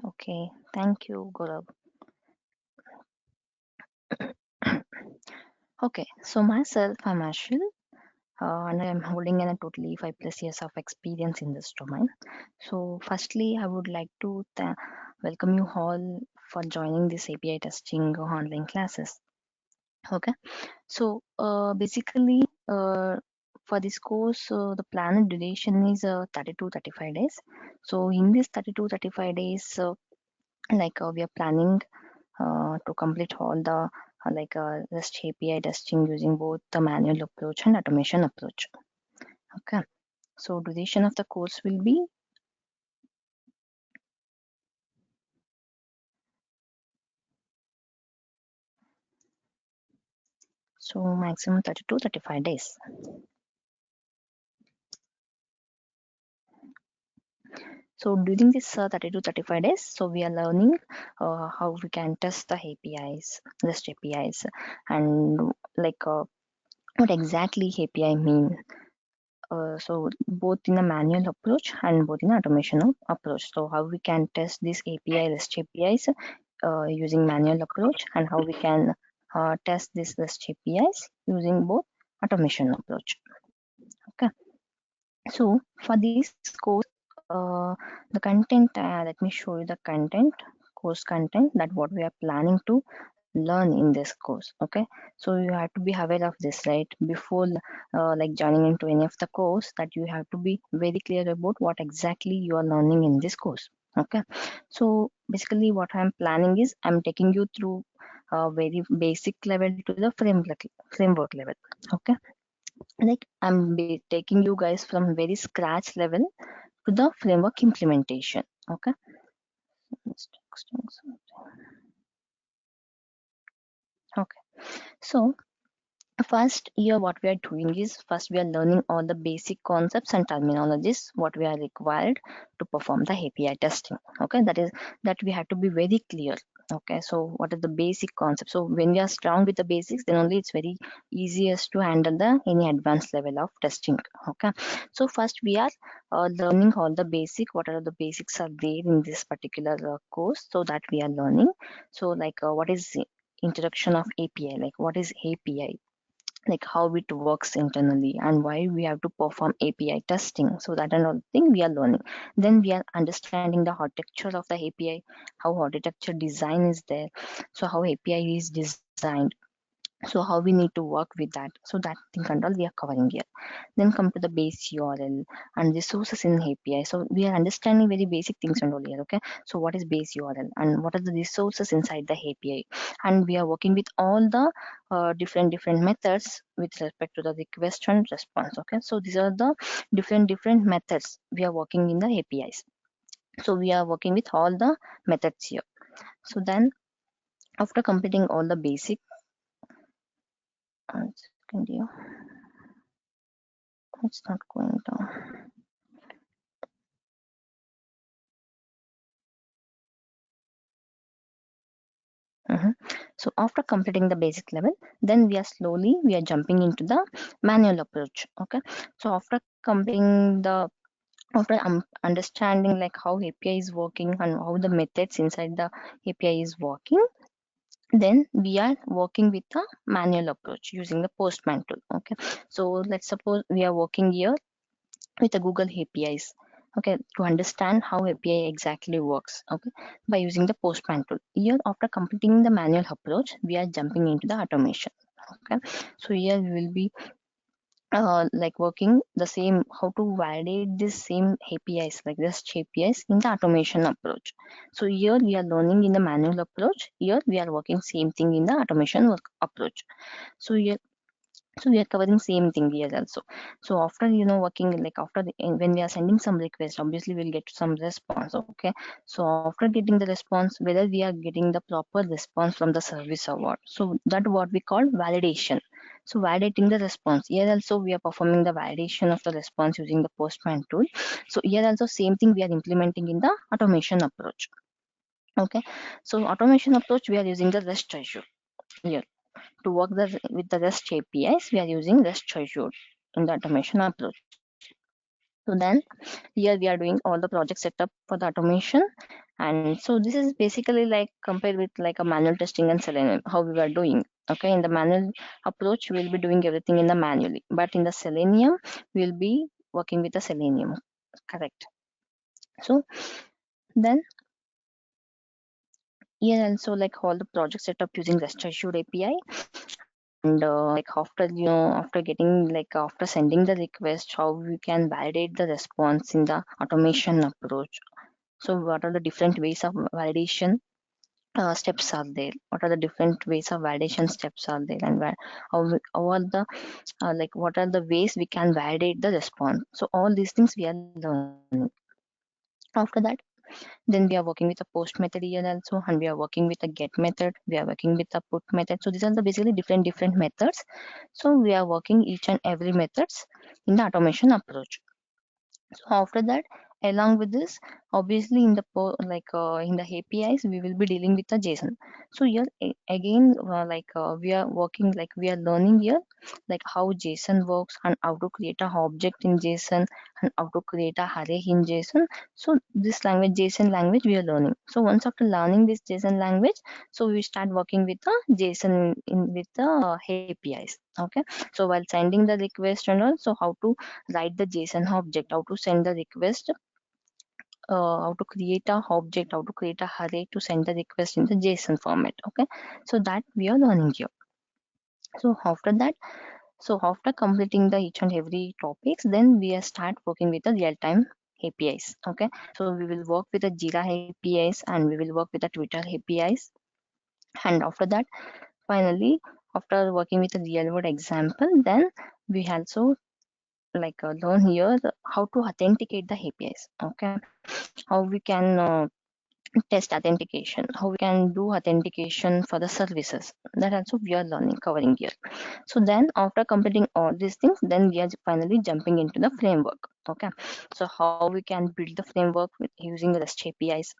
Okay, thank you, Gaurav. Okay, so myself, I'm Harshil, and I'm holding in a totally 5+ years of experience in this domain. So, firstly, I would like to welcome you all for joining this API testing online classes. Okay, so basically, for this course, the planned duration is 30 to 35 days. So, in this 30 to 35 days, we are planning to complete all the REST API testing using both the manual approach and automation approach. Okay, so duration of the course will be maximum 30 to 35 days. So during this 30 to 35 days, so we are learning how we can test the APIs, REST APIs, and what exactly API mean. So both in a manual approach and both in automation approach. So how we can test this API, REST APIs using manual approach, and how we can test this REST APIs using both automation approach. Okay. So for this course, the content, let me show you the content, course content that what we are planning to learn in this course. Okay, so you have to be aware of this, right? Before joining into any of the course, that you have to be very clear about what exactly you are learning in this course. Okay, so basically what I'm planning is I'm taking you through a very basic level to the framework level. Okay, like I'm taking you guys from very scratch level to the framework implementation. Okay, okay, so first here what we are doing is first we are learning all the basic concepts and terminologies what we are required to perform the API testing. Okay, that we have to be very clear. Okay, so what are the basic concepts? So when we are strong with the basics, then only it's very easiest to handle the any advanced level of testing. Okay, so first we are learning all the basic, what are the basics are there in this particular course, so that we are learning. So what is introduction of API, like what is API, like how it works internally and why we have to perform API testing. So that and all thing we are learning. Then we are understanding the architecture of the API, how architecture design is there, so how API is designed, so how we need to work with that. So that thing and all we are covering here. Then come to the base URL and resources in API. So we are understanding very basic things and all here. Okay, so what is base URL and what are the resources inside the API, and we are working with all the different methods with respect to the request and response. Okay, so these are the different methods we are working in the APIs. So we are working with all the methods here. So then after completing all the basic, second here, it's not going down. So after completing the basic level, then we are jumping into the manual approach. Okay, so after completing the after understanding like how API is working and how the methods inside the API is working, then we are working with the manual approach using the Postman tool. Okay, so let's suppose we are working here with the Google APIs. Okay, to understand how API exactly works. Okay, by using the Postman tool. Here, after completing the manual approach, we are jumping into the automation. Okay, so here we will be working the same, how to validate this same APIs, like this APIs in the automation approach. So here we are learning in the manual approach. Here we are working same thing in the automation approach. So here, so we are covering same thing here also. So after working like after when we are sending some request, obviously we'll get some response. Okay, so after getting the response, whether we are getting the proper response from the service or what, so that what we call validation. So validating the response, here also we are performing the validation of the response using the Postman tool. So here also same thing we are implementing in the automation approach. Okay, so automation approach we are using the REST Azure here. To work with the REST APIs, we are using REST Azure in the automation approach. So then here we are doing all the project setup for the automation, And so this is basically like compared with like a manual testing and Selenium, how we were doing. Okay, in the manual approach, we'll be doing everything in the manually, but in the Selenium, we'll be working with the Selenium. Correct. So then here also like all the project setup using REST assured API, and like after after getting like after sending the request, how we can validate the response in the automation approach. So what are the different ways of validation steps are there? What are the different ways of validation steps are there, and how are the like what are the ways we can validate the response? So all these things we are learning. After that, then we are working with a post method here also, and we are working with a get method. We are working with a put method. So these are the basically different methods. So we are working each and every methods in the automation approach. So after that, along with this, obviously in the in the APIs, we will be dealing with the JSON. So here again, we are working like we are learning here, like how JSON works and how to create a object in JSON and how to create a array in JSON. So this language, JSON language, we are learning. So once after learning this JSON language, so we start working with the JSON in with the APIs. Okay. So while sending the request and all, so how to write the JSON object, how to send the request, how to create a object, how to create a array to send the request in the JSON format. Okay, so that we are learning here. So after that, so after completing the each and every topics, then we start working with the real-time APIs. Okay, so we will work with the Jira APIs and we will work with the Twitter APIs. And after that, finally, after working with a real world example, then we also learn here how to authenticate the APIs. Okay, how we can test authentication, how we can do authentication for the services. That also we are learning, covering here. So then after completing all these things, then we are finally jumping into the framework. Okay, so how we can build the framework with using REST APIs.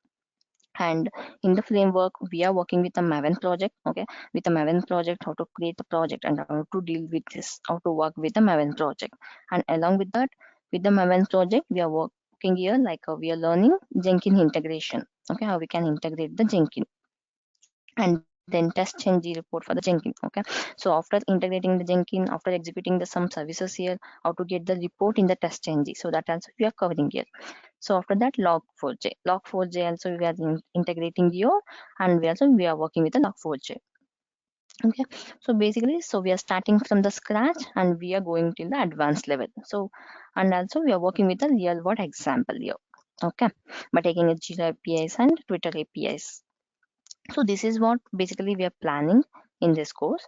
And in the framework, we are working with a Maven project. Okay, with a Maven project, how to create a project and how to deal with this, how to work with the Maven project. And along with that, with the Maven project, we are working here we are learning Jenkins integration. Okay, how we can integrate the Jenkins and then test NG report for the Jenkins. Okay, so after integrating the Jenkins, after executing the some services here, how to get the report in the test NG. So that also we are covering here. So after that, log4j. Log4j also we are integrating here, and we are working with the log4j. Okay, so basically, so we are starting from the scratch and we are going to the advanced level. So, and also we are working with a real world example here. Okay, by taking a Jira APIs and Twitter APIs. So this is what basically we are planning in this course.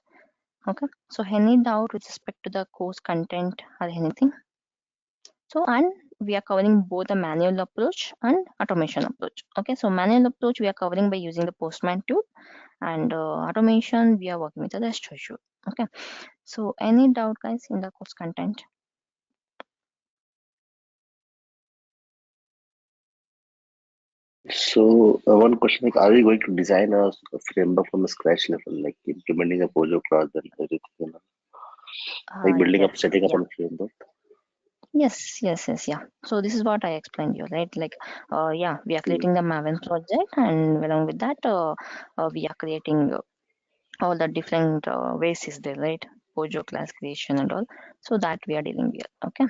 Okay, so any doubt with respect to the course content or anything? So, and we are covering both the manual approach and automation approach. Okay, so manual approach we are covering by using the Postman tool, and automation we are working with the REST assured. Okay, so any doubt, guys, in the course content? So, one question like, are we going to design a framework from a scratch level, like implementing a Pojo class and everything, like building up, Yes, setting up yeah. on a framework? Yes, yeah. So this is what I explained you, right? Yeah, we are Hmm. creating the Maven project, and along with that, we are creating all the different ways is there, right? Pojo class creation and all. So that we are dealing with. Okay.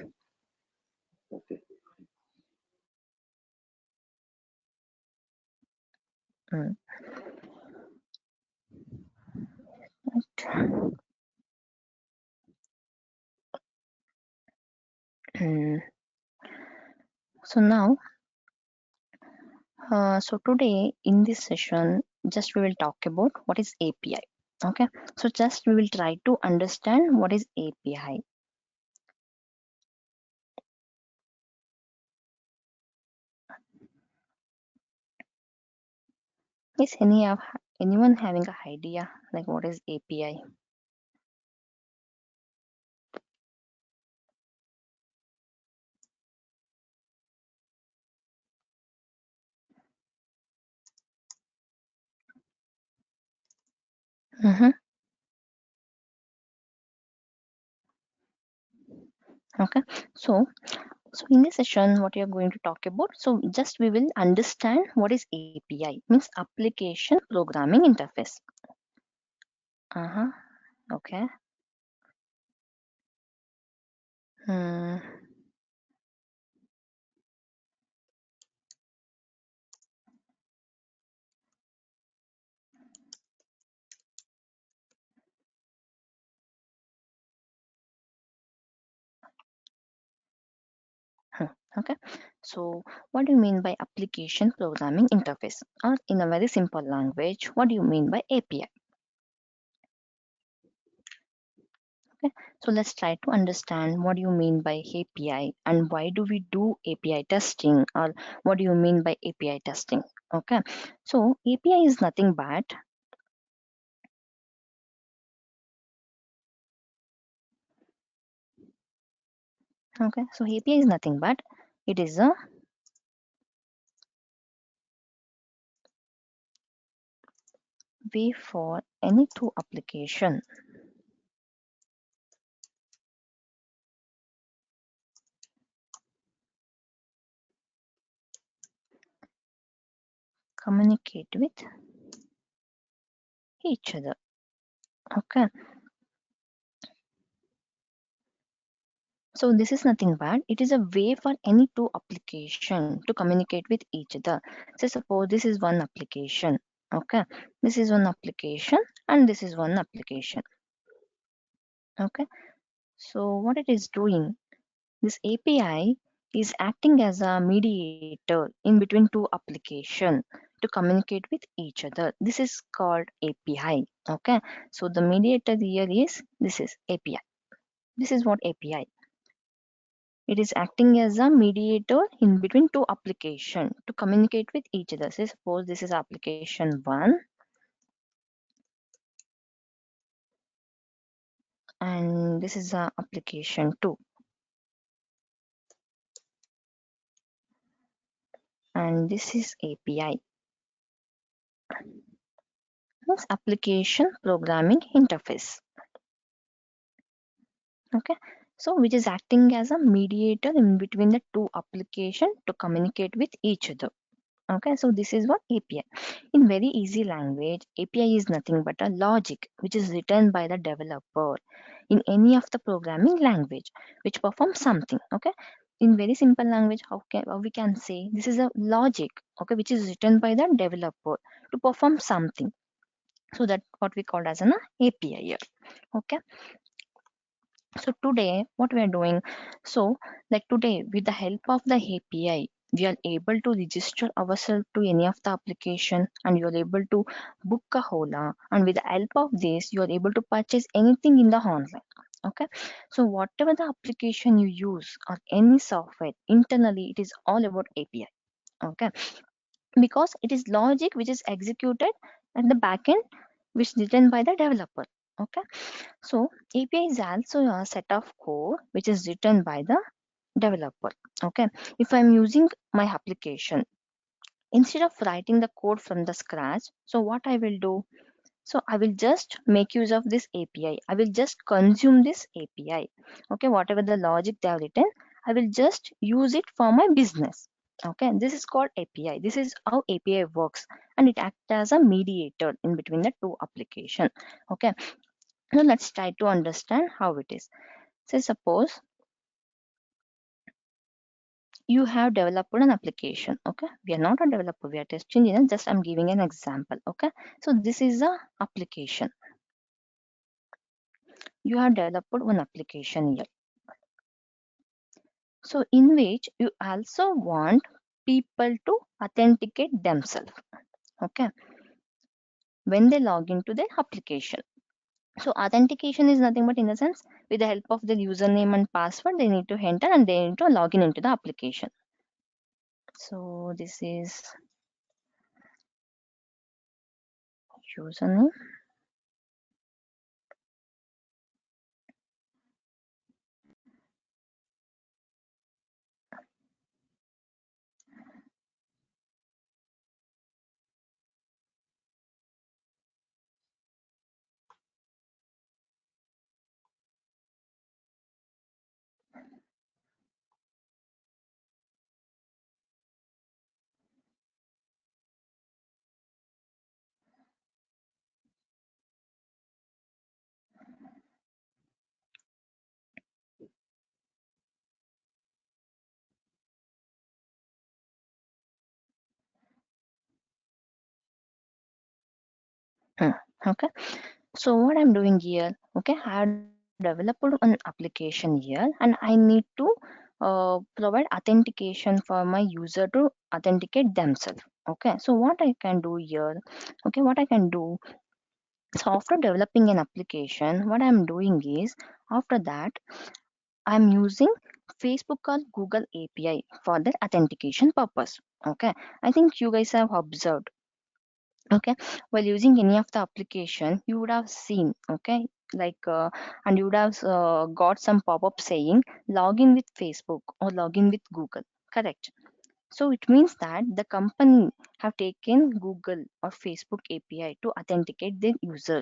Okay. Mm. Right. Mm. So now, so today in this session, just we will talk about what is API. Okay. So just we will try to understand what is API. Is anyone having an idea like what is API? Mm-hmm. Okay. So So in this session, what we are going to talk about, so just we will understand what is API, means application programming interface. Okay. Hmm. Okay. So what do you mean by application programming interface? Or in a very simple language, what do you mean by API? Okay. So let's try to understand what do you mean by API and why do we do API testing, or what do you mean by API testing? Okay. So API is nothing but so API is nothing but it is a way for any two application communicate with each other. Okay. So this is nothing but it is a way for any two application to communicate with each other. So suppose this is one application. Okay. This is one application and this is one application. Okay. So what it is doing, this API is acting as a mediator in between two application to communicate with each other. This is called API. Okay. So the mediator here is this is API. This is what API. It is acting as a mediator in between two application to communicate with each other. So suppose this is application 1 and this is application 2 and this is API. Means application programming interface. Okay. So which is acting as a mediator in between the two application to communicate with each other. Okay, so this is what API. In very easy language, API is nothing but a logic which is written by the developer in any of the programming language which performs something. Okay, in very simple language, how we can say this is a logic, okay, which is written by the developer to perform something. So that what we call as an API here. Okay. So today, what we are doing, so like today, with the help of the API, we are able to register ourselves to any of the application, and you are able to book a hola. And with the help of this, you are able to purchase anything in the online. Okay, so whatever the application you use or any software internally, it is all about API. Okay, because it is logic which is executed at the backend, which is written by the developer. Okay, so API is also a set of code which is written by the developer. Okay, if I'm using my application, instead of writing the code from the scratch, so what I will do? So I will just make use of this API. I will just consume this API. Okay, whatever the logic they have written, I will just use it for my business. Okay, this is called API. This is how API works, and it acts as a mediator in between the two application. Okay, now let's try to understand how it is. So suppose you have developed an application. Okay, we are not a developer, we are test engineer. Just I'm giving an example. Okay, so this is a application. You have developed one application here. So in which you also want people to authenticate themselves. Okay, when they log into the application. So authentication is nothing but in the sense with the help of the username and password they need to enter and they need to log in into the application. So this is username. Okay, so what I'm doing here, okay, I have developed an application here and I need to provide authentication for my user to authenticate themselves. Okay, so what I can do here, okay, what I can do, so after developing an application, what I'm doing is, after that I'm using Facebook or Google API for the authentication purpose. Okay, I think you guys have observed. Okay, while using any of the application, you would have seen. Okay, and you would have got some pop-up saying login with Facebook or login with Google. Correct. So it means that the company have taken Google or Facebook API to authenticate their user.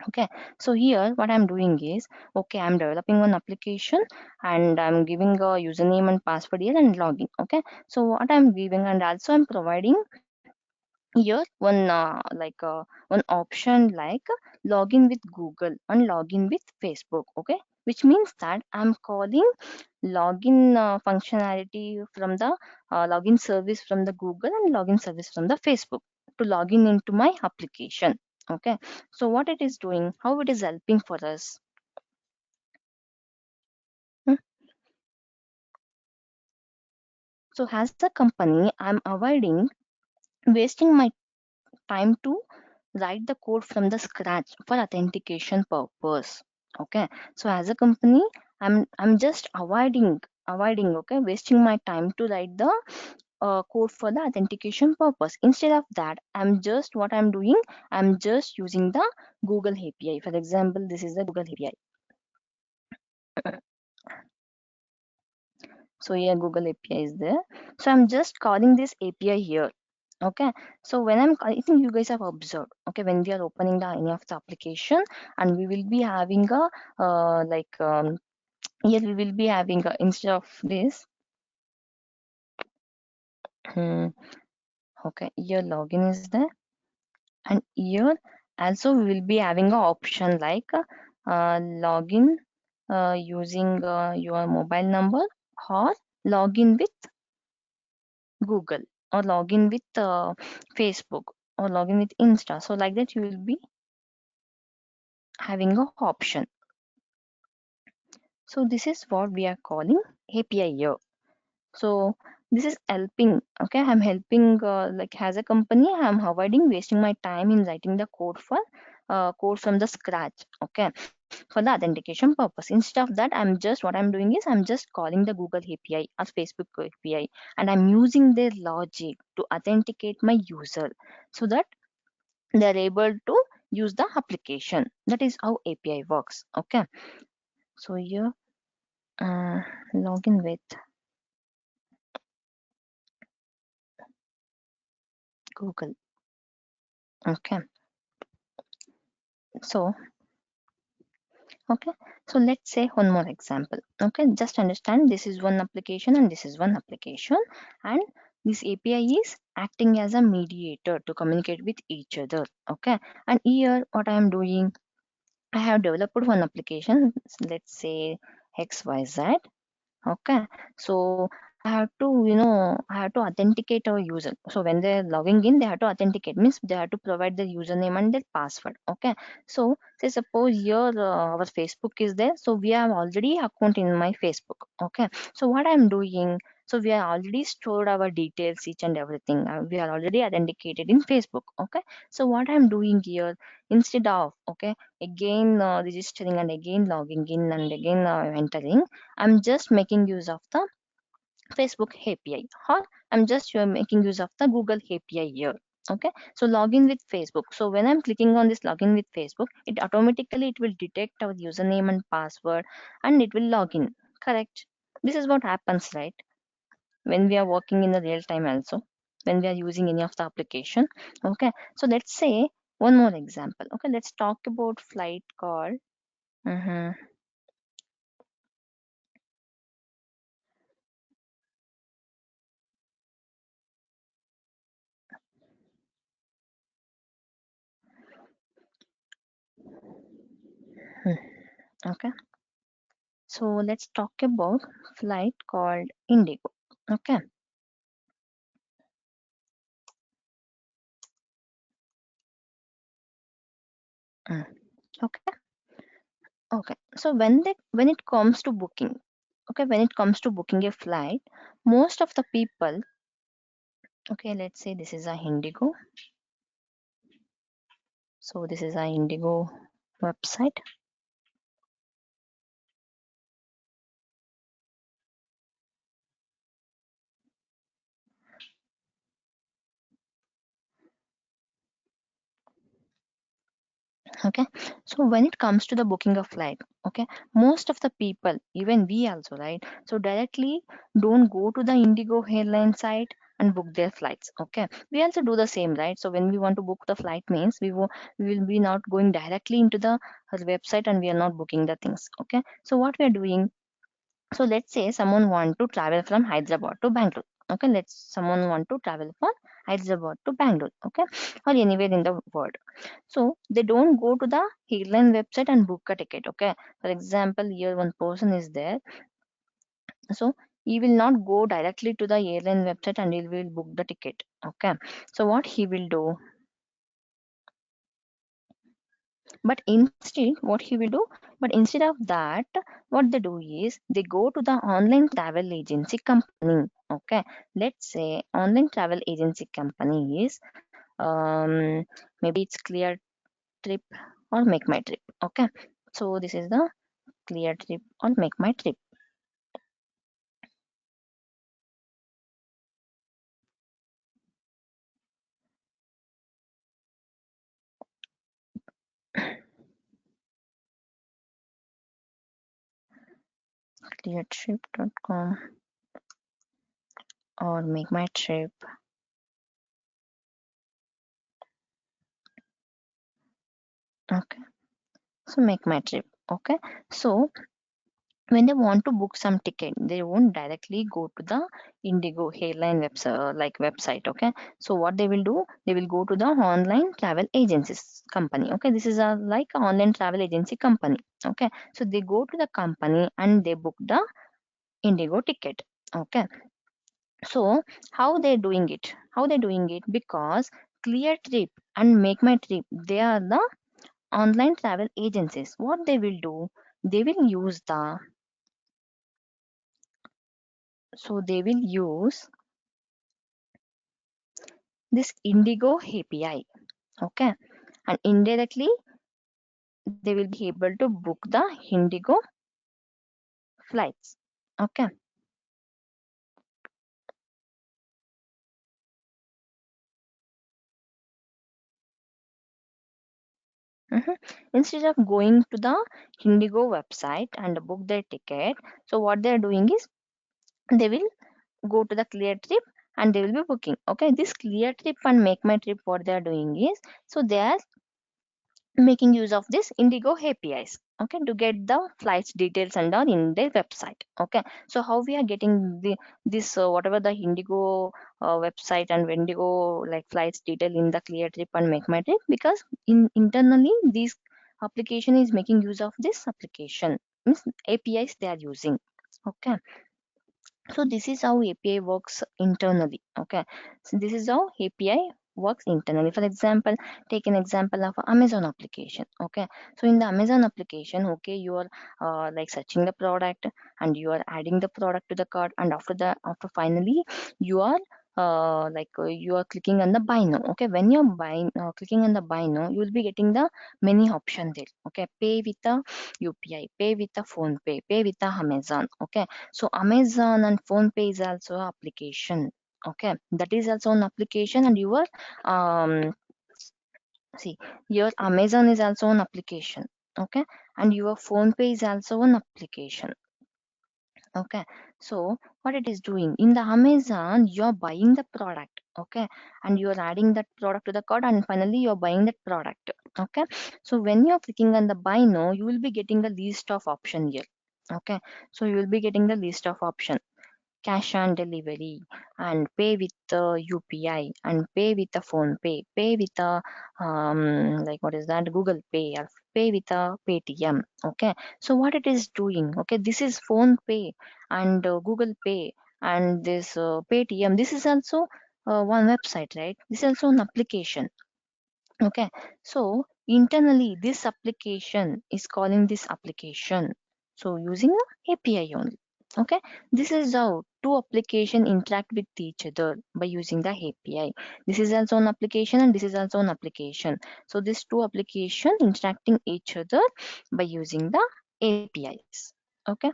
Okay, so here what I'm doing is, okay, I'm developing one application and I'm giving a username and password here and login. Okay, so what I'm giving, and also I'm providing here one option like login with Google and login with Facebook. Okay, which means that I'm calling login functionality from the login service from the Google and login service from the Facebook to login into my application. Okay, so what it is doing, how it is helping for us. Hmm. So as a company, I'm avoiding wasting my time to write the code from the scratch for authentication purpose. Okay, so as a company, I'm just avoiding, okay, wasting my time to write the code for the authentication purpose. Instead of that, I'm doing, I'm just using the Google API. For example, this is the Google API. So here Google API is there. So I'm just calling this API here. Okay, so I think you guys have observed, okay, when we are opening any of the application, and we will be having a here we will be having a, instead of this, hmm, okay, here login is there, and here also we will be having a option like login using your mobile number, or login with Google, or login with Facebook, or login with Insta. So like that you will be having a option. So this is what we are calling API here. So this is helping. Okay, I'm helping like as a company, I'm avoiding wasting my time in writing the code for code from the scratch. Okay, for the authentication purpose. Instead of that, what I'm doing is I'm just calling the Google API or Facebook API, and I'm using their logic to authenticate my user so that they're able to use the application. That is how API works. Okay, so here uh, login with Google. Okay, so okay, so let's say one more example. Okay, just understand this is one application and this is one application, and this API is acting as a mediator to communicate with each other. Okay, and here what I am doing, I have developed one application, let's say XYZ. Okay, so I have to, I have to authenticate our user. So when they're logging in, they have to authenticate, means they have to provide their username and their password. Okay, so say suppose here our Facebook is there, so we have already account in my Facebook. Okay, so what I'm doing, so we are already stored our details, each and everything. We are already authenticated in Facebook. Okay, so what I'm doing here, instead of, okay, again registering and again logging in and again entering, I'm just making use of the Facebook API, or I'm just making use of the Google API here. Okay, so login with Facebook. So when I'm clicking on this login with Facebook, it automatically it will detect our username and password, and it will log in. Correct. This is what happens, right? When we are working in the real time also, when we are using any of the application. Okay, so let's say one more example. Okay, let's talk about flight call. Mhm. Hmm. Okay, so let's talk about flight called Indigo. Okay, Okay. Okay. So when it comes to booking, okay, when it comes to booking a flight, most of the people, okay, let's say this is a Indigo. So this is a Indigo website. Okay, so when it comes to the booking of flight, okay, most of the people, even we also, right, so directly don't go to the Indigo airline site and book their flights. Okay, we also do the same, right? So when we want to book the flight means we will be not going directly into the website and we are not booking the things. Okay, so what we are doing, so let's say someone want to travel from Hyderabad to Bangalore. Okay, let's someone want to travel from Hyderabad to Bangalore. Okay, or anywhere in the world. So they don't go to the airline website and book a ticket. Okay, for example, here one person is there. So he will not go directly to the airline website and he will book the ticket. Okay, so what he will do, but instead what he will do, but instead of that, what they do is they go to the online travel agency company. Okay, let's say online travel agency company is maybe it's Clear Trip or Make My Trip. Okay, so this is the Clear Trip or Make My Trip. Cleartrip.com or Make My Trip. Okay, so Make My Trip. Okay, so when they want to book some ticket, they won't directly go to the Indigo airline website, like website. Okay, so what they will do, they will go to the online travel agencies company. Okay, this is a like a online travel agency company. Okay, so they go to the company and they book the Indigo ticket. Okay, so how they doing it, how they doing it, because Clear Trip and Make My Trip, they are the online travel agencies. What they will do, they will use the, so they will use this Indigo API. Okay, and indirectly they will be able to book the Indigo flights. Okay. Mhm. Instead of going to the Indigo website and book their ticket, so what they are doing is they will go to the Clear Trip and they will be booking. Okay, this Clear Trip and Make My Trip, what they are doing is, so they are making use of this Indigo APIs. Okay, to get the flights details and all in their website. Okay, so how we are getting the this whatever the Indigo website and Indigo like flights detail in the Clear Trip and Make My Trip, because in internally this application is making use of this application, means APIs they are using. Okay, so this is how API works internally. Okay, so this is how API works internally. For example, take an example of Amazon application. Okay, so in the Amazon application, okay, you are like searching the product and you are adding the product to the cart, and after finally you are you are clicking on the buy now. Okay, when you're buying clicking on the buy now, you will be getting the many options there. Okay, pay with the UPI, pay with the phone pay with the Amazon. Okay, so Amazon and PhonePe is also an application. Okay, that is also an application, and your um see your Amazon is also an application. Okay, and your PhonePe is also an application. Okay, so what it is doing in the Amazon, you're buying the product. Okay, and you're adding that product to the cart, and finally you're buying that product. Okay, so when you're clicking on the buy now, you will be getting the list of option here. Okay, so you will be getting the list of option, cash on delivery, and pay with the UPI, and pay with the phone pay with the like what is that, Google Pay, or pay with the Paytm. Okay, so what it is doing, okay, this is phone pay and Google Pay and this Paytm. This is also one website, right? This is also an application. Okay, so internally this application is calling this application, so using a API only. Okay, this is how two application interact with each other by using the API. This is also an application and this is also an application. So these two application interacting each other by using the APIs. Okay.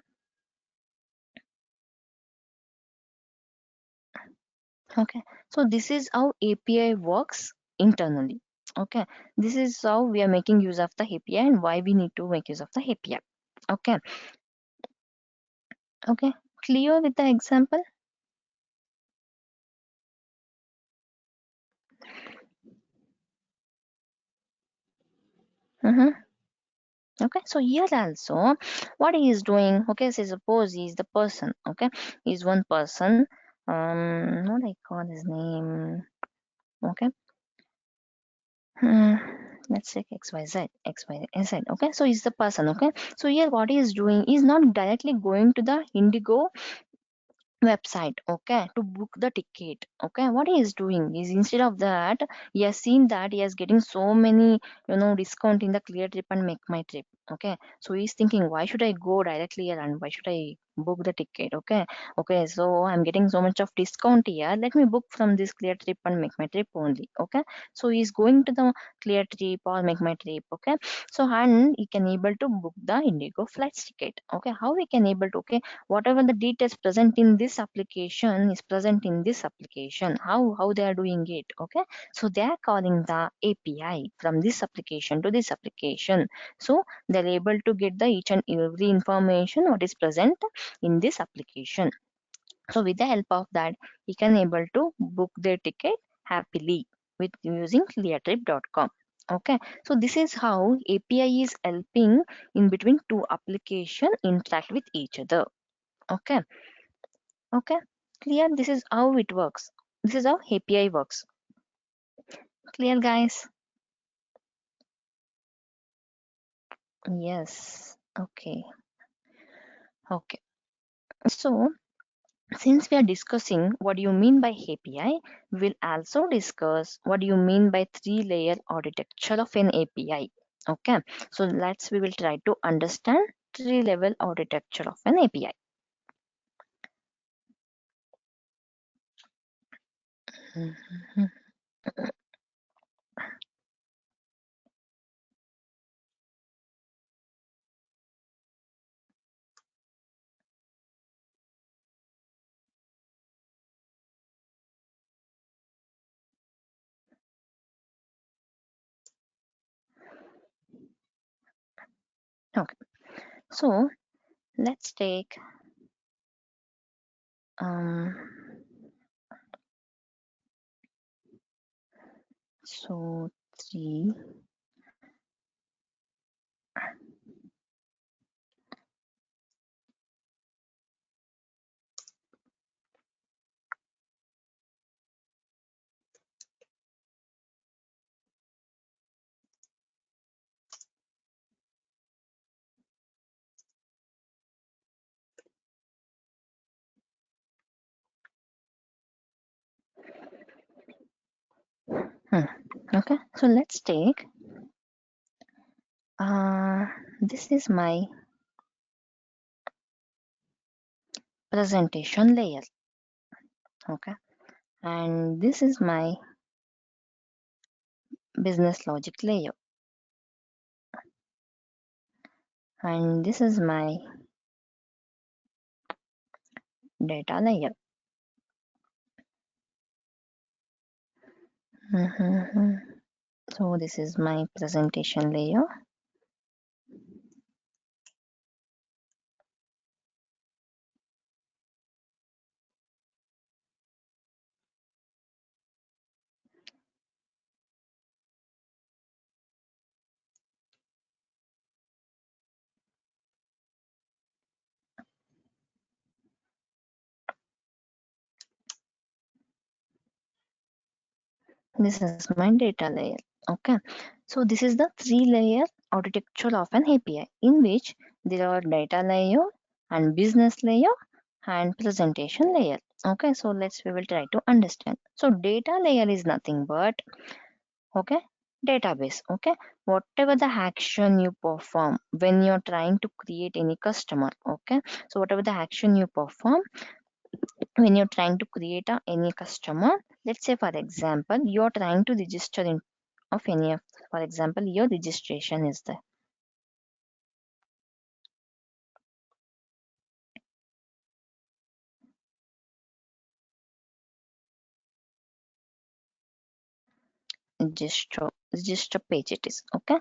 Okay, so this is how API works internally. Okay, this is how we are making use of the API and why we need to make use of the API. Okay, okay, clear with the example? Mm-hmm. Okay, so here also, what he is doing? Okay, so suppose he is the person. Okay, he is one person. What I call his name? Okay. Hmm. Let's take XYZ, XYZ. Okay, so he's the person. Okay, so here what he is doing is not directly going to the Indigo website, okay, to book the ticket. Okay, what he is doing is instead of that, he has seen that he is getting so many, discount in the clear trip and make my trip. Okay, so he's thinking, why should I go directly here and why should I book the ticket? Okay, okay, so I'm getting so much of discount here, let me book from this clear trip and make my trip only. Okay, so he's going to the clear trip or make my trip. Okay, so and he can able to book the Indigo flights ticket. Okay, how we can able to, okay, whatever the details present in this application is present in this application. How they are doing it? Okay, so they are calling the API from this application to this application, so they're able to get the each and every information what is present in this application. So with the help of that, he can able to book their ticket happily with using cleartrip.com. Okay, so this is how API is helping in between two application interact with each other. Okay, okay, clear. This is how it works. This is how API works. Clear, guys? Yes. Okay. Okay. So since we are discussing what do you mean by API, we'll also discuss what do you mean by three-layer architecture of an API. Okay. So we will try to understand three-level architecture of an API. Mhm. Okay. So let's take um so three. Hmm. Okay. So let's take uh this is my presentation layer. Okay, and this is my business logic layer, and this is my data layer. Mhm. So this is my presentation layer. This is my data layer. Okay, so this is the three-layer architecture of an API in which there are data layer and business layer and presentation layer. Okay, so we will try to understand. So data layer is nothing but, okay, database. Okay, whatever the action you perform when you're trying to create any customer. Okay, so whatever the action you perform when you're trying to create any customer, let's say for example you're trying to register in of any of, for example your registration is there. Register page it is. Okay,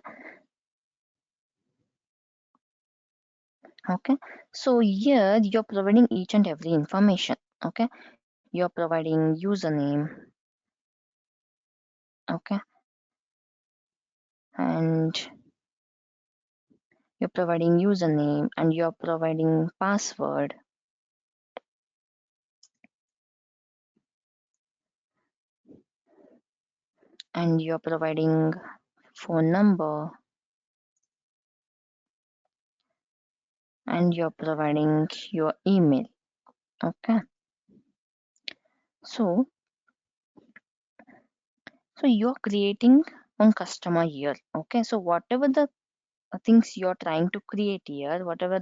okay, so here you're providing each and every information. Okay, you're providing username. Okay, and you're providing username and you're providing password and you're providing phone number and you're providing your email. Okay, so you're creating one customer here. Okay, so whatever the things you're trying to create here, whatever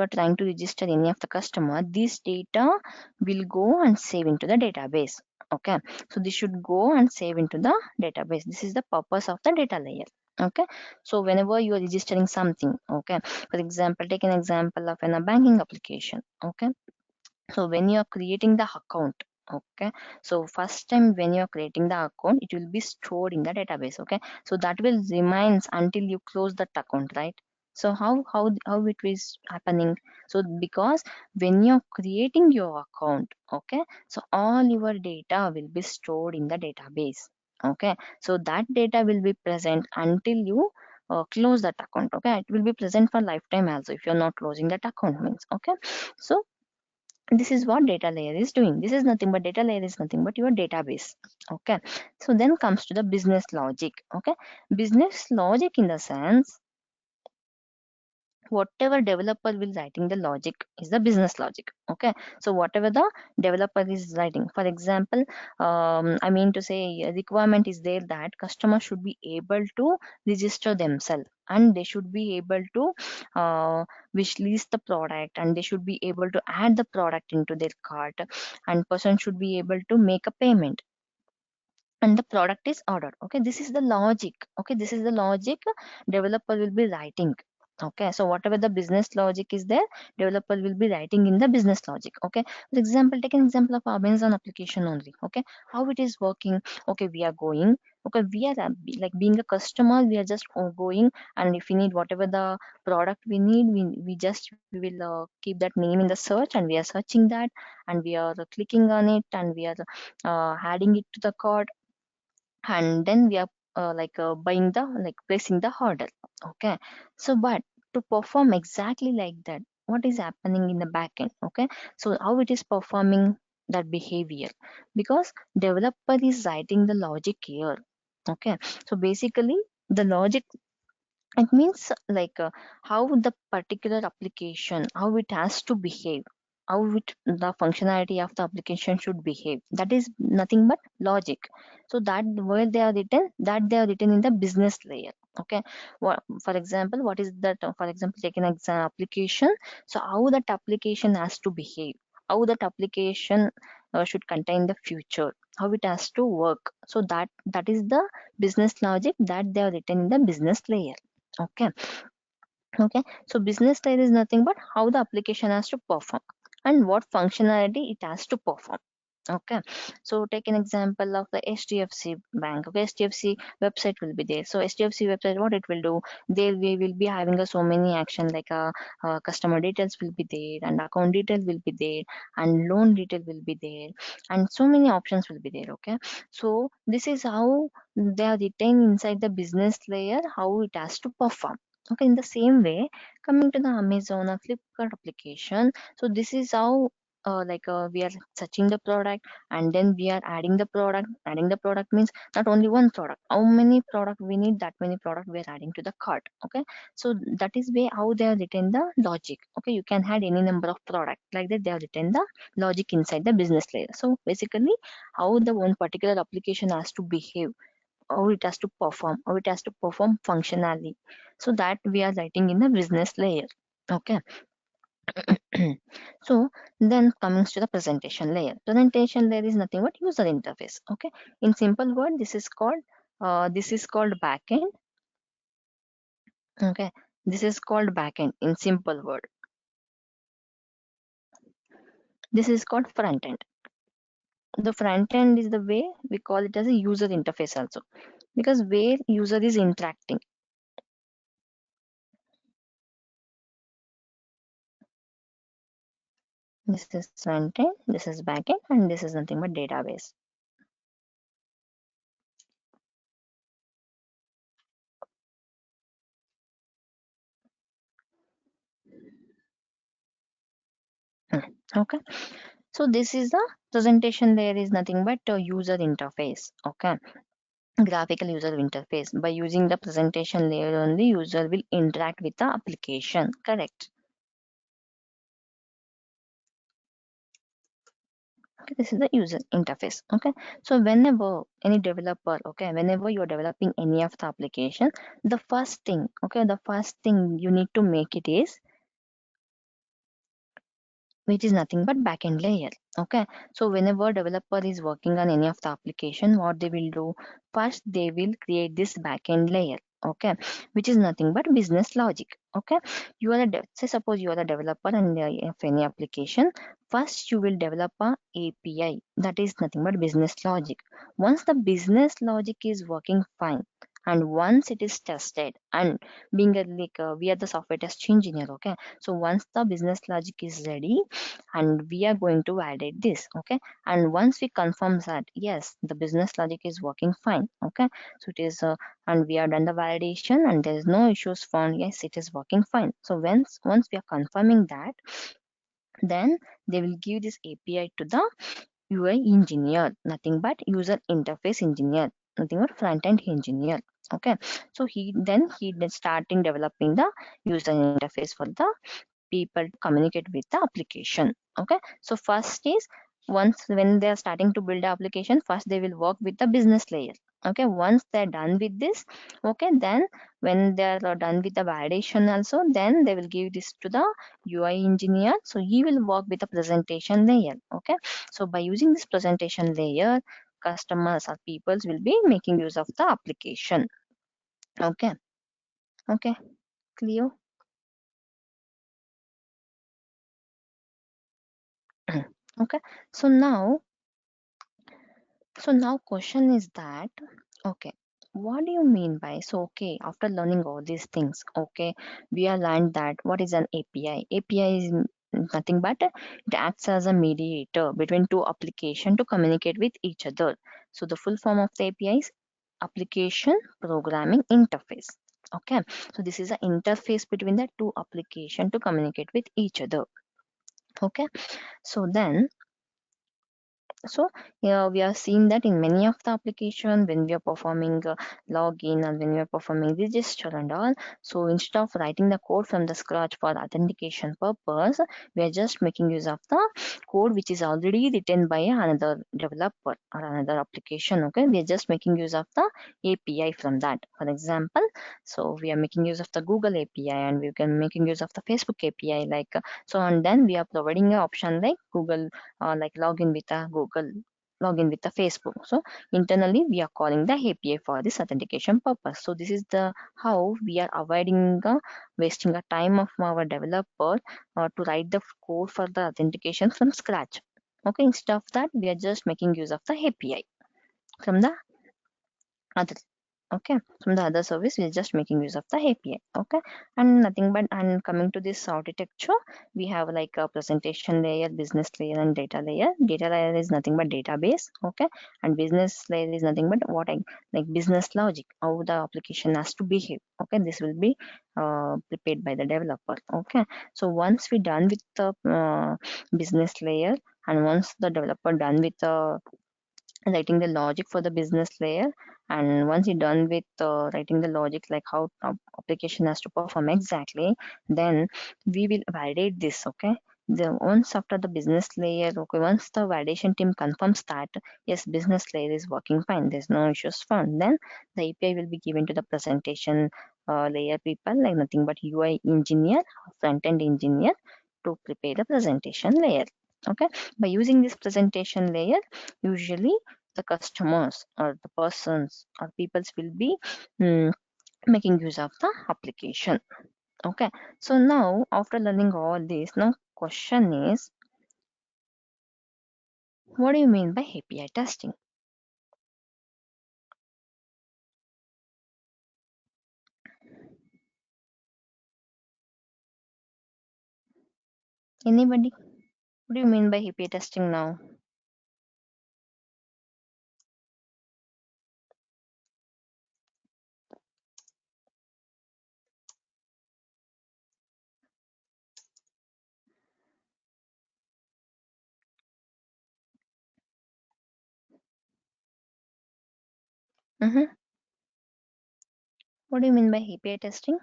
trying to register any of the customer, this data will go and save into the database. Okay, so this should go and save into the database. This is the purpose of the data layer. Okay, so whenever you are registering something, okay, for example take an example of a banking application. Okay, so when you are creating the account, okay, so first time when you are creating the account it will be stored in the database. Okay, so that will remains until you close that account, right? So how it is happening? So because when you're creating your account, okay, so all your data will be stored in the database. Okay, so that data will be present until you close that account. Okay, it will be present for lifetime also if you're not closing that account means. Okay, so this is what data layer is doing. This is nothing but data layer is nothing but your database. Okay, so then comes to the business logic. Okay, business logic in the sense whatever developer will writing the logic is the business logic. Okay, so whatever the developer is writing, for example, I mean to say a requirement is there that customer should be able to register themselves and they should be able to wish list the product and they should be able to add the product into their cart and person should be able to make a payment and the product is ordered. Okay, this is the logic. Okay, this is the logic developer will be writing. Okay, so whatever the business logic is there, developer will be writing in the business logic. Okay, for example take an example of Amazon application only. Okay, how it is working? Okay, we are going, okay, we are like being a customer, we are just going, and if we need whatever the product we need, we will keep that name in the search and we are searching that and we are clicking on it and we are adding it to the cart and then we are buying the like placing the order. Okay, so but to perform exactly like that, what is happening in the backend? Okay, so how it is performing that behavior? Because developer is writing the logic here. Okay, so basically the logic, it means how the particular application, how it has to behave, how it the functionality of the application should behave. That is nothing but logic. So that where they are written, that they are written in the business layer. Okay, what, for example, what is that? For example, take an exam application. So how that application has to behave, how that application should contain the future, how it has to work. So that is the business logic that they are written in the business layer. Okay, okay, so business layer is nothing but how the application has to perform and what functionality it has to perform. Okay, so take an example of the HDFC bank. Okay, HDFC website will be there. So HDFC website, what it will do, there we will be having so many action customer details will be there and account detail will be there and loan detail will be there and so many options will be there. Okay, so this is how they are retained inside the business layer, how it has to perform. Okay, in the same way, coming to the Amazon or Flipkart application, so this is how we are searching the product and then we are adding the product. Adding the product means not only one product. How many product we need, that many product we are adding to the cart. Okay, so that is way how they are written the logic. Okay, you can add any number of product like that. They are written the logic inside the business layer. So basically, how the one particular application has to behave how it has to perform, how it has to perform functionally. So that we are writing in the business layer. Okay. So then comes to the presentation layer. Presentation layer is nothing but user interface. Okay. In simple word, this is called backend. Okay. This is called backend in simple word. This is called front end. The front end is the way we call it as a user interface also, because where user is interacting. This is front end, this is back end, and this is nothing but database. Okay. So this is the presentation layer is nothing but a user interface. Okay. Graphical user interface. By using the presentation layer only, user will interact with the application. Correct. Okay, this is the user interface. Okay, so whenever any developer, okay, whenever you're developing any of the application, the first thing, okay, the first thing you need to make it is, which is nothing but backend layer. Okay, so whenever developer is working on any of the application, what they will do first, they will create this backend layer. Okay, which is nothing but business logic. Okay, you are say suppose you are a developer and of any application, first you will develop a API, that is nothing but business logic. Once the business logic is working fine, and once it is tested, and being a we are the software test engineer. Okay, so once the business logic is ready, and we are going to validate this. Okay, and once we confirm that yes, the business logic is working fine. Okay, so it is and we have done the validation and there is no issues found, yes, it is working fine. So once we are confirming that, then they will give this API to the UI engineer, nothing but user interface engineer, nothing but front end engineer. Okay, so he then starting developing the user interface for the people to communicate with the application. Okay, so first is, once when they are starting to build the application, first they will work with the business layer. Okay, once they're done with this, okay, then when they are done with the validation also, then they will give this to the UI engineer, so he will work with the presentation layer. Okay, so by using this presentation layer, customers or peoples will be making use of the application. Okay. Okay, clear. Okay, so now question is that, okay, what do you mean by, so okay, after learning all these things, okay, we have learned that what is an API. API is nothing but it acts as a mediator between two application to communicate with each other. So the full form of the API is application programming interface. Okay, so this is an interface between the two application to communicate with each other. Okay, so then, so yeah, we are seeing that in many of the application when we are performing login and when we are performing register and all. So instead of writing the code from the scratch for authentication purpose, we are just making use of the code which is already written by another developer or another application. Okay, we are just making use of the API from that. For example, so we are making use of the Google API and we can making use of the Facebook API, like so, and then we are providing an option like Google, like login with a Google, login with the Facebook. So internally we are calling the API for this authentication purpose. So this is the how we are avoiding wasting a time of our developer to write the code for the authentication from scratch. Okay, instead of that, we are just making use of the API from the other. Okay, from the other service we're just making use of the API. Okay, and nothing but, and coming to this architecture, we have like a presentation layer, business layer, and data layer. Data layer is nothing but database. Okay, and business layer is nothing but what I like business logic, how the application has to behave. Okay, this will be prepared by the developer. Okay, so once we done with the business layer, and once the developer done with the writing the logic for the business layer, and once you're done with writing the logic like how application has to perform exactly, then we will validate this. Okay, once after the business layer, okay, once the validation team confirms that yes, business layer is working fine, there's no issues found, then the API will be given to the presentation layer people, like nothing but UI engineer, front end engineer, to prepare the presentation layer. Okay, by using this presentation layer, usually the customers or the persons or peoples will be making use of the application. Okay, so now after learning all this, now question is, what do you mean by API testing? Anybody? What do you mean by API testing now? Mm-hmm. What do you mean by API testing?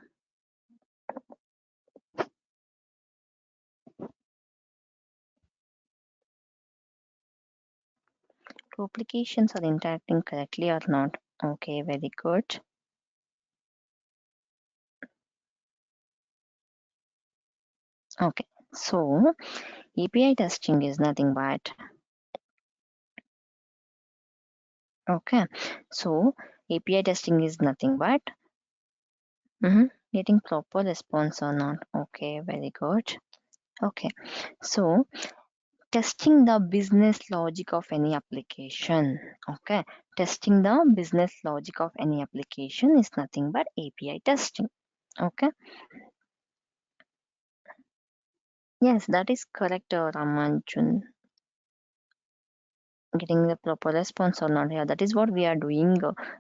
Two applications are interacting correctly or not? Okay, very good. Okay, so API testing is nothing but okay. So API testing is nothing but getting proper response or not. Okay, very good. Okay, so testing the business logic of any application. Okay, testing the business logic of any application is nothing but API testing. Okay, yes, that is correct, Ramanjun. Getting the proper response or not, yeah, that is what we are doing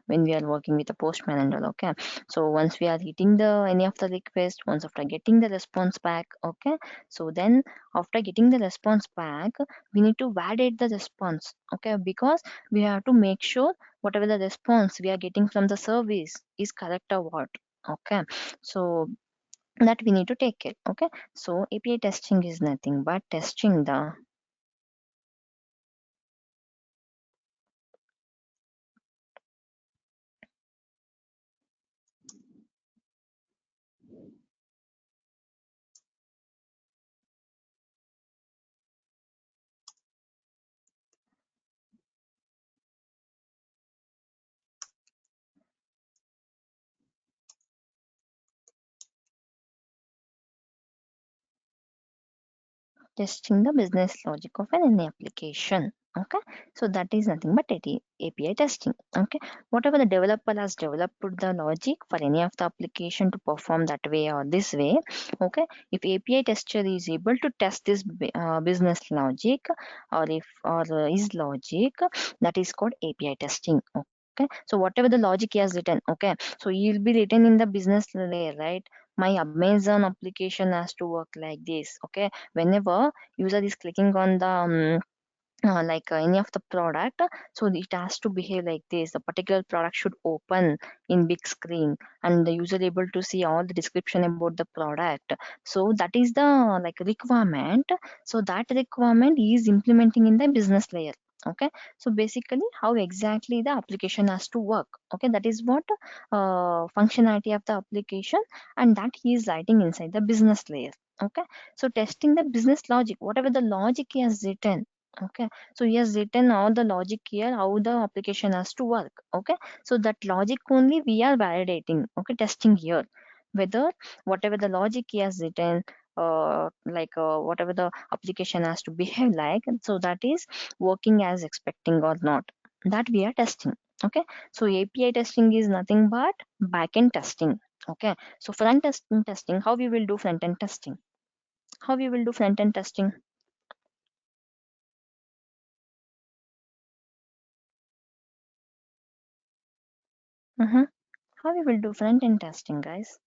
when we are working with the postman and all. Okay, so once we are hitting the any of the request, once after getting the response back, okay, so then after getting the response back, we need to validate the response. Okay, because we have to make sure whatever the response we are getting from the service is correct or what. Okay, so that we need to take care. Okay, so API testing is nothing but testing the business logic of any application. Okay, so that is nothing but API testing. Okay, whatever the developer has developed the logic for any of the application to perform that way or this way. Okay, if API tester is able to test this business logic, or if or is logic, that is called API testing. Okay, so whatever the logic he has written, okay, so he will be written in the business layer, right? My Amazon application has to work like this. Okay, whenever user is clicking on the like any of the product, so it has to behave like this. The particular product should open in big screen and the user able to see all the description about the product. So that is the like requirement. So that requirement is implementing in the business layer. Okay, so basically how exactly the application has to work. Okay, that is what functionality of the application, and that he is writing inside the business layer. Okay, so testing the business logic, whatever the logic he has written. Okay, so he has written all the logic here, how the application has to work. Okay, so that logic only we are validating. Okay, testing here whether whatever the logic he has written, like whatever the application has to behave like, so that is working as expecting or not. That we are testing. Okay, so API testing is nothing but backend testing. Okay, so testing, how we will do front end testing? How we will do front end testing? Mm-hmm. How we will do front end testing, guys?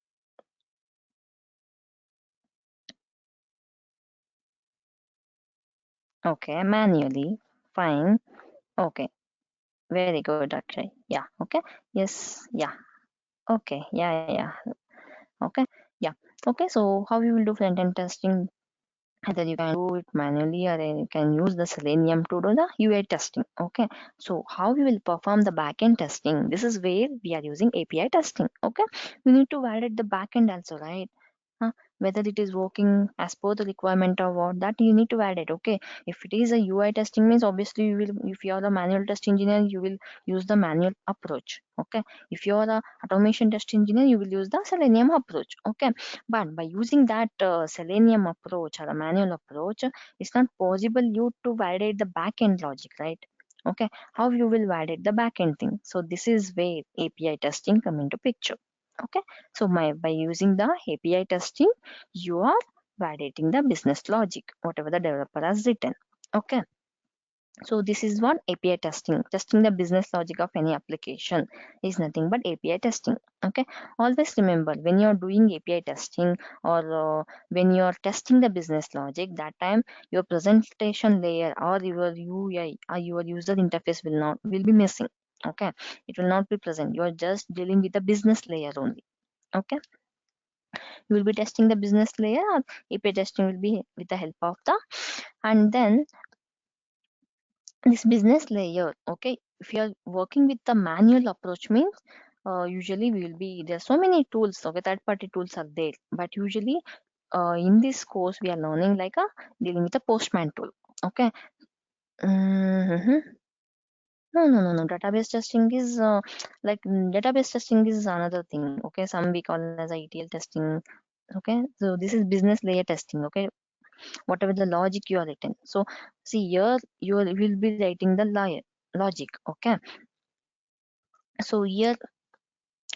Okay, manually. Fine. Okay, very good, actually. Yeah, okay. Yes, yeah. Okay, yeah, yeah. Okay, yeah. Okay, so how we will do front end testing? Either you can do it manually or you can use the Selenium to do the UI testing. Okay, so how we will perform the backend testing? This is where we are using API testing. Okay, we need to validate the backend also, right? Whether it is working as per the requirement or what, that you need to validate. Okay, if it is a UI testing means obviously you will, if you are a manual test engineer, you will use the manual approach. Okay, if you are a automation test engineer, you will use the Selenium approach. Okay, but by using that Selenium approach or a manual approach, it's not possible you to validate the backend logic, right? Okay, how you will validate the backend thing? So this is where API testing come into picture. Okay, so by using the API testing, you are validating the business logic, whatever the developer has written. Okay, so this is what API testing. Testing the business logic of any application is nothing but API testing. Okay. Always remember when you're doing API testing or when you're testing the business logic, that time your presentation layer or your UI or your user interface will be missing. Okay. It will not be present. You're just dealing with the business layer only. Okay. You will be testing the business layer, or API testing will be with the help of the, and then this business layer. Okay, if you are working with the manual approach means usually we will be, there are so many tools. Okay, third party tools are there, but usually in this course we are learning like a dealing with a postman tool. Okay. Mhm. No. Database testing is database testing is another thing. Okay, some we call as ETL testing. Okay, so this is business layer testing. Okay, whatever the logic you are written. So see here you will be writing the logic. Okay, so here,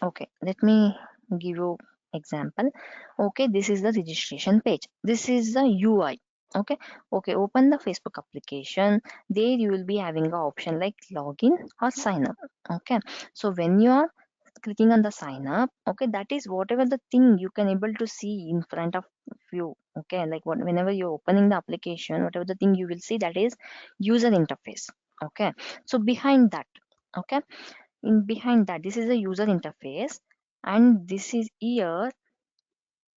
okay, let me give you example. Okay, this is the registration page, this is the UI. Okay, okay, open the Facebook application. There you will be having an option like login or sign up. Okay, so when you are clicking on the sign up, okay, that is whatever the thing you can able to see in front of you. Okay, like whenever you're opening the application, whatever the thing you will see, that is user interface. Okay, so behind that, okay, in behind that, this is a user interface, and this is here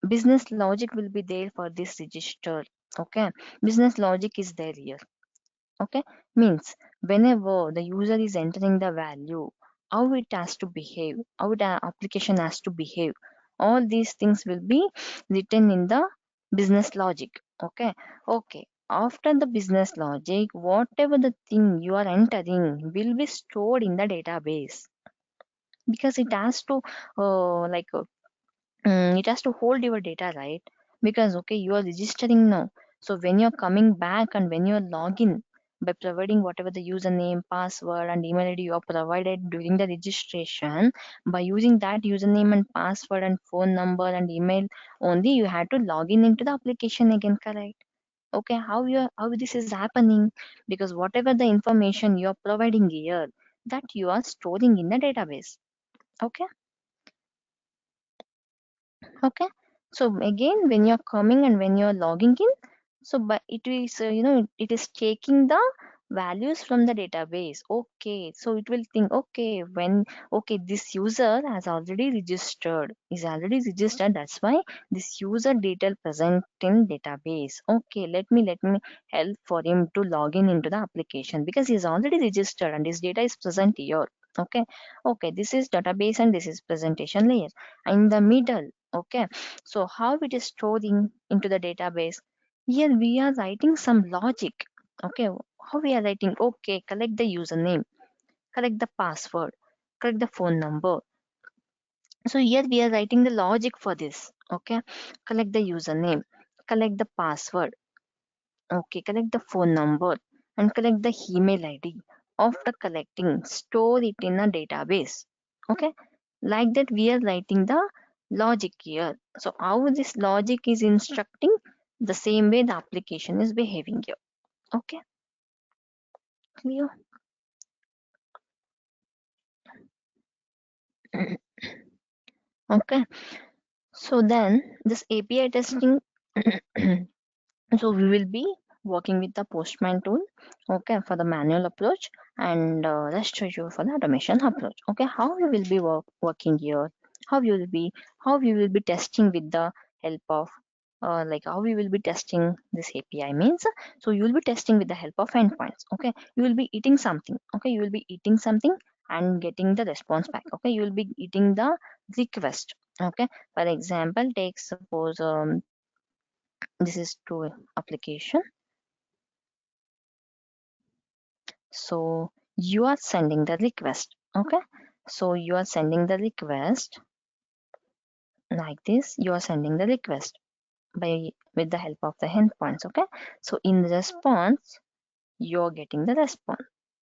business logic will be there for this register. Okay, business logic is there here. Okay, means whenever the user is entering the value, how it has to behave, how the application has to behave, all these things will be written in the business logic. Okay, okay, after the business logic, whatever the thing you are entering will be stored in the database, because it has to it has to hold your data, right? Because okay, you are registering now, so when you're coming back and when you're login, by providing whatever the username, password and email id you are provided during the registration, by using that username and password and phone number and email only, you had to log in into the application again, correct? Okay, how this is happening? Because whatever the information you are providing here, that you are storing in the database. Okay. Okay, so again when you're coming and when you're logging in, so but it is it is taking the values from the database. Okay, so it will think, okay, when, okay, this user has already registered, is already registered, that's why this user detail present in database. Okay, let me help for him to log in into the application because he's already registered and his data is present here. Okay, okay, this is database and this is presentation layer. In the middle, okay, so how it is storing into the database? Here we are writing some logic. Okay, how we are writing? Okay, collect the username, collect the password, collect the phone number. So here we are writing the logic for this. Okay, collect the username, collect the password. Okay, collect the phone number and collect the email ID. After collecting, store it in a database. Okay, like that we are writing the logic here. So how this logic is instructing, the same way the application is behaving here. Okay, clear? Okay, so then this API testing, so we will be working with the postman tool, okay, for the manual approach, and rest assured for the automation approach. Okay, how we will be working here, how you will be, how we will be testing with the help of like how we will be testing this API means, so you will be testing with the help of endpoints. Okay, you will be eating something. Okay, you will be eating something and getting the response back. Okay, you will be eating the request. Okay, for example, take suppose this is to application. So you are sending the request. Okay, so you are sending the request like this. You are sending the request by with the help of the endpoints. Okay, so in response you're getting the response.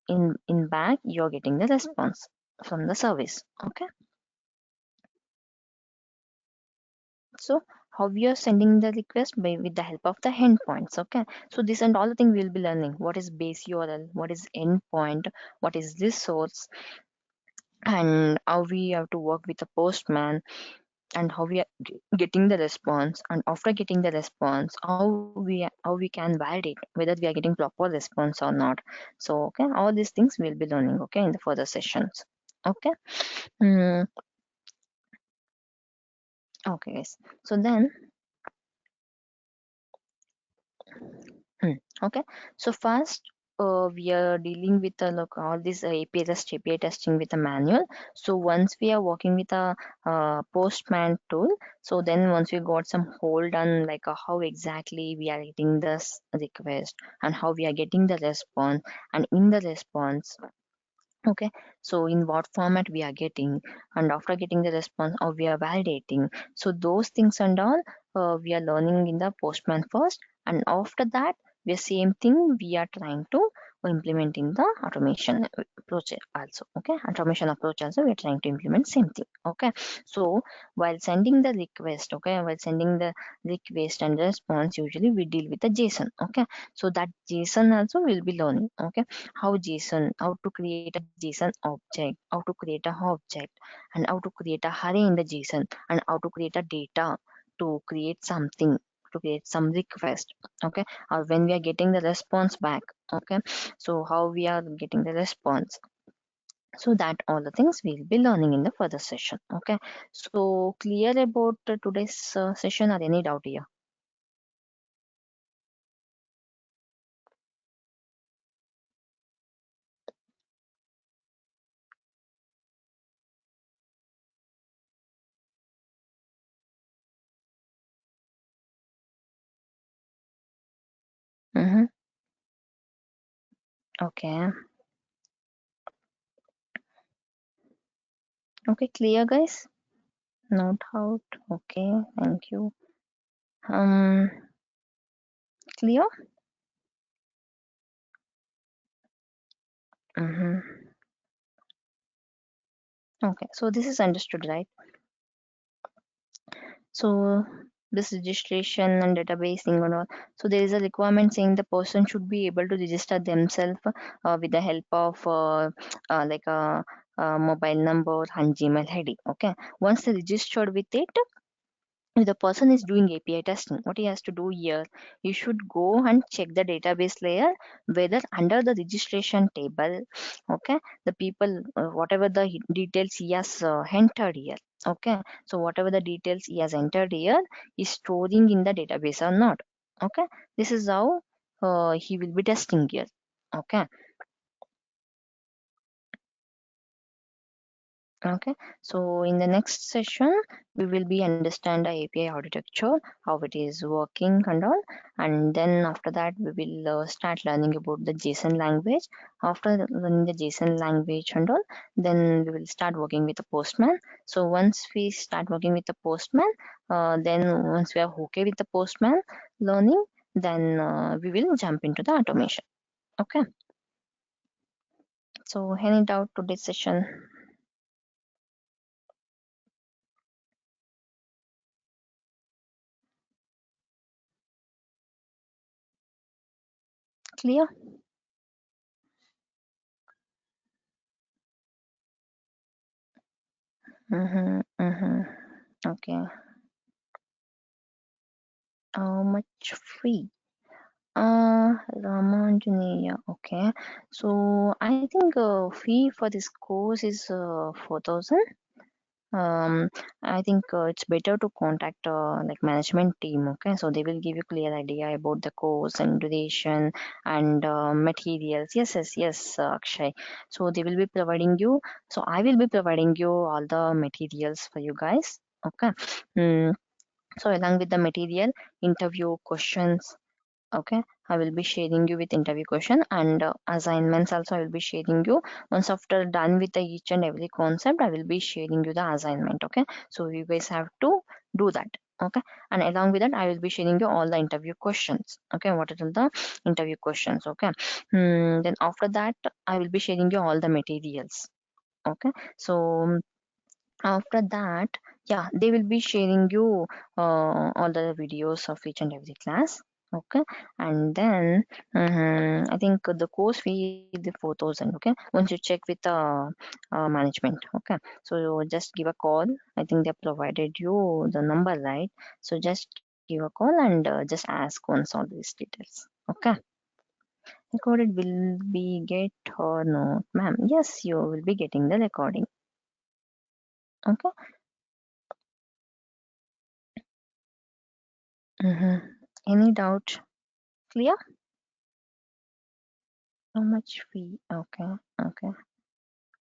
In back you're getting the response from the service. Okay, so how we are sending the request by with the help of the endpoints. Okay, so this and all the thing we'll be learning. What is base URL, what is endpoint, what is this source, and how we have to work with the postman, and how we are getting the response, and after getting the response how we can validate whether we are getting proper response or not. So okay, all these things we'll be learning, okay, in the further sessions. Okay. mm, okay guys, so then okay, so first we are dealing with look, all this API testing with a manual. So once we are working with a Postman tool, so then once we got some hold on like how exactly we are getting this request and how we are getting the response, and in the response, okay, so in what format we are getting, and after getting the response, how we are validating. So those things and all we are learning in the Postman first, and after that, the same thing we are trying to implement in the automation approach also. Okay, automation approach also we are trying to implement same thing. Okay, so while sending the request, okay, while sending the request and response, usually we deal with the JSON. Okay, so that JSON also will be learning. Okay, how to create a JSON object, how to create a object, and how to create a array in the JSON, and how to create a data to create something, to create some request. Okay, or when we are getting the response back. Okay, so how we are getting the response. So that all the things we'll be learning in the further session. Okay, so clear about today's session, or any doubt here? Mm-hmm. Okay. Okay, clear guys. No doubt. Okay, thank you. um Clear. Mm-hmm. Okay, so this is understood, right? So this registration and database thing and all. So there is a requirement saying the person should be able to register themselves with the help of like a mobile number and Gmail ID. Okay, once they registered with it, if the person is doing API testing, what he has to do here, he should go and check the database layer whether under the registration table, okay, the people, whatever the details he has entered here, okay, so whatever the details he has entered here is storing in the database or not. Okay, this is how he will be testing here. Okay. Okay, so in the next session, we will be understand the API architecture, how it is working and all, and then after that we will start learning about the JSON language. After learning the JSON language and all, then we will start working with the Postman. So once we start working with the Postman, then once we are okay with the Postman learning, then we will jump into the automation. Okay, so any doubt to this session? Clear? Mm-hmm, mm-hmm. Okay. How much fee? Ramanjaneya. Okay. So I think fee for this course is 4,000. I think it's better to contact like management team. Okay, so they will give you clear idea about the course and duration and materials. Yes, Akshay. So they will be providing you. So I will be providing you all the materials for you guys. Okay. Mm, so along with the material, interview questions. Okay, I will be sharing you with interview question and assignments also. I will be sharing you once after done with the each and every concept. I will be sharing you the assignment. Okay, so you guys have to do that. Okay, and along with that, I will be sharing you all the interview questions. Okay, what are the interview questions? Okay, then after that, I will be sharing you all the materials. Okay, so after that, yeah, they will be sharing you all the videos of each and every class. Okay, and then I think the course fee is the 4,000. Okay, once you check with the management. Okay, so you just give a call. I think they provided you the number, right? So just give a call and just ask once all these details. Okay, recorded will be get or not, ma'am? Yes, you will be getting the recording. Okay. Any doubt? Clear? How much fee? Okay, okay,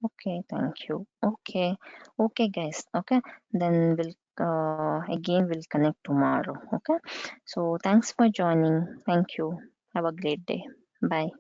okay. Thank you. Okay, okay, guys. Okay, then we'll again we'll connect tomorrow. Okay. So thanks for joining. Thank you. Have a great day. Bye.